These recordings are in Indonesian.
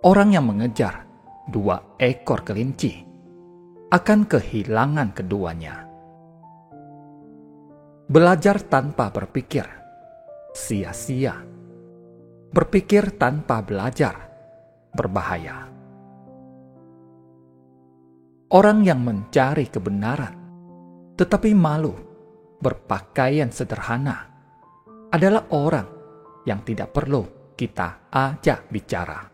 Orang yang mengejar 2 ekor kelinci akan kehilangan keduanya. Belajar tanpa berpikir, sia-sia. Berpikir tanpa belajar, berbahaya. Orang yang mencari kebenaran, tetapi malu berpakaian sederhana, adalah orang yang tidak perlu kita ajak bicara.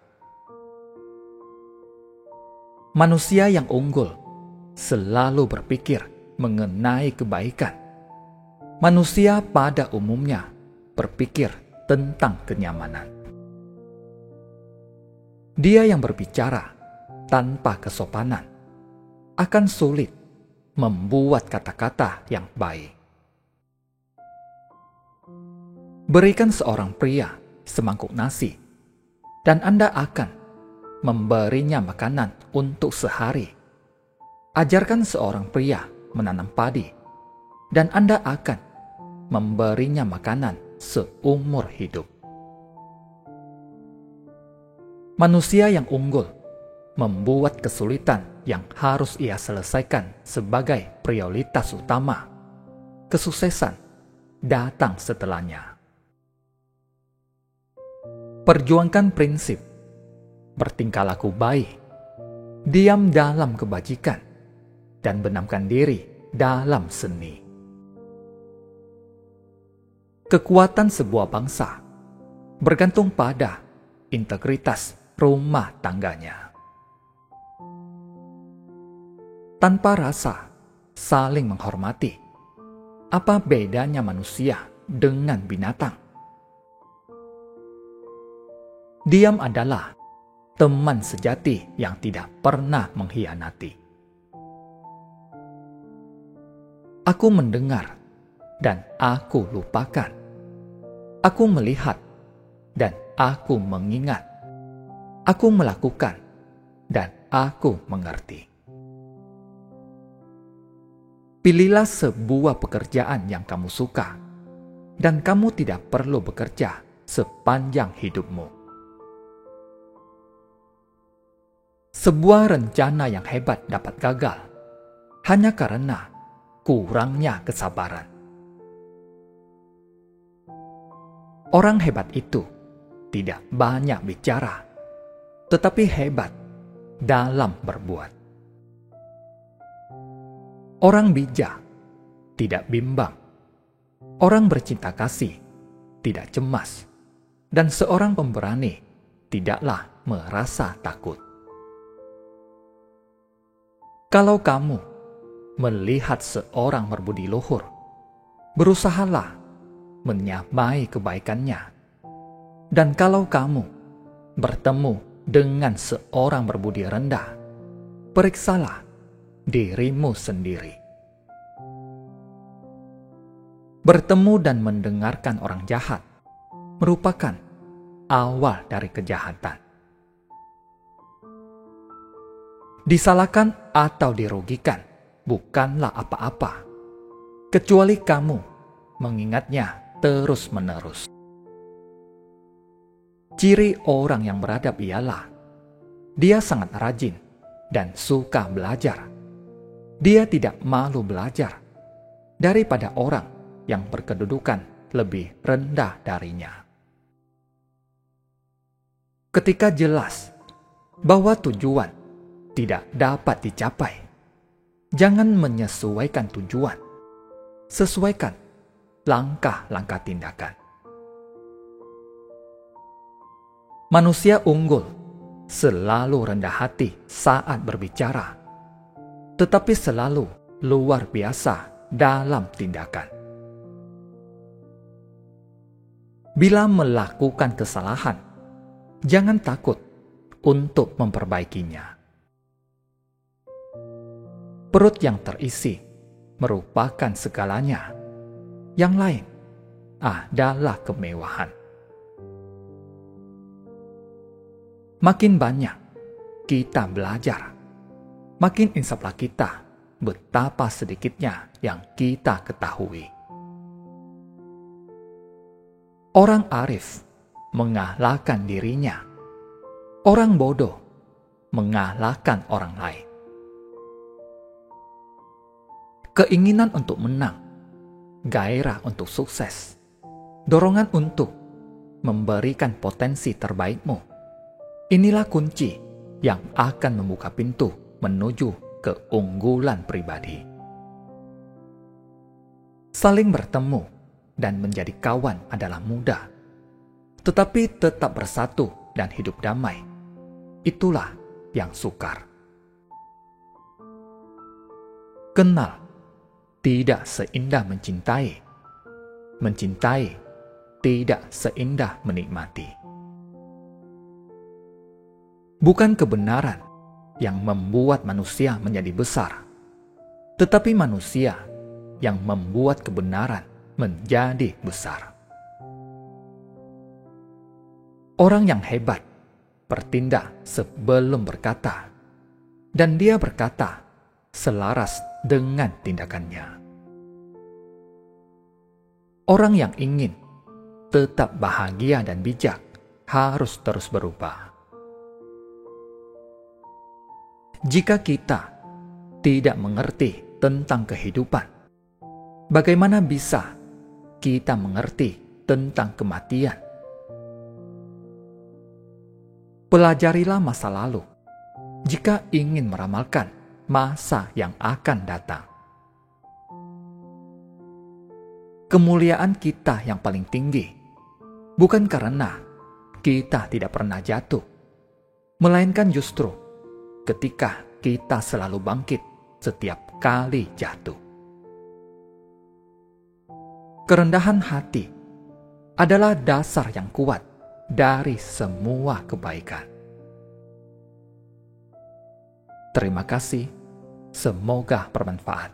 Manusia yang unggul selalu berpikir mengenai kebaikan. Manusia pada umumnya berpikir tentang kenyamanan. Dia yang berbicara tanpa kesopanan akan sulit membuat kata-kata yang baik. Berikan seorang pria semangkuk nasi, dan Anda akan memberinya makanan untuk sehari. Ajarkan seorang pria menanam padi, dan Anda akan memberinya makanan seumur hidup. Manusia yang unggul membuat kesulitan yang harus ia selesaikan sebagai prioritas utama. Kesuksesan datang setelahnya. Perjuangkan prinsip bertingkah laku baik, diam dalam kebajikan, dan benamkan diri dalam seni. Kekuatan sebuah bangsa bergantung pada integritas rumah tangganya. Tanpa rasa saling menghormati, apa bedanya manusia dengan binatang? Diam adalah teman sejati yang tidak pernah mengkhianati. Aku mendengar dan aku lupakan. Aku melihat dan aku mengingat. Aku melakukan dan aku mengerti. Pilihlah sebuah pekerjaan yang kamu suka, dan kamu tidak perlu bekerja sepanjang hidupmu. Sebuah rencana yang hebat dapat gagal hanya karena kurangnya kesabaran. Orang hebat itu tidak banyak bicara, tetapi hebat dalam berbuat. Orang bijak tidak bimbang. Orang bercinta kasih tidak cemas. Dan seorang pemberani tidaklah merasa takut. Kalau kamu melihat seorang berbudi luhur, berusahalah menyamai kebaikannya. Dan kalau kamu bertemu dengan seorang berbudi rendah, periksalah dirimu sendiri. Bertemu dan mendengarkan orang jahat merupakan awal dari kejahatan. Disalahkan atau dirugikan bukanlah apa-apa, kecuali kamu mengingatnya terus-menerus. Ciri orang yang beradab ialah dia sangat rajin dan suka belajar. Dia tidak malu belajar daripada orang yang berkedudukan lebih rendah darinya. Ketika jelas bahwa tujuan tidak dapat dicapai, jangan menyesuaikan tujuan. Sesuaikan langkah-langkah tindakan. Manusia unggul selalu rendah hati saat berbicara, tetapi selalu luar biasa dalam tindakan. Bila melakukan kesalahan, jangan takut untuk memperbaikinya. Perut yang terisi merupakan segalanya. Yang lain adalah kemewahan. Makin banyak kita belajar, makin insaflah kita betapa sedikitnya yang kita ketahui. Orang arif mengalahkan dirinya. Orang bodoh mengalahkan orang lain. Keinginan untuk menang, gairah untuk sukses, dorongan untuk memberikan potensi terbaikmu. Inilah kunci yang akan membuka pintu menuju keunggulan pribadi. Saling bertemu dan menjadi kawan adalah mudah, tetapi tetap bersatu dan hidup damai, itulah yang sukar. Kenal tidak seindah mencintai. Mencintai tidak seindah menikmati. Bukan kebenaran yang membuat manusia menjadi besar, tetapi manusia yang membuat kebenaran menjadi besar. Orang yang hebat bertindak sebelum berkata, dan dia berkata selaras dengan tindakannya. Orang yang ingin tetap bahagia dan bijak harus terus berubah. Jika kita tidak mengerti tentang kehidupan, bagaimana bisa kita mengerti tentang kematian? Pelajarilah masa lalu jika ingin meramalkan masa yang akan datang. Kemuliaan kita yang paling tinggi bukan karena kita tidak pernah jatuh, melainkan justru ketika kita selalu bangkit setiap kali jatuh. Kerendahan hati adalah dasar yang kuat dari semua kebaikan. Terima kasih, semoga bermanfaat.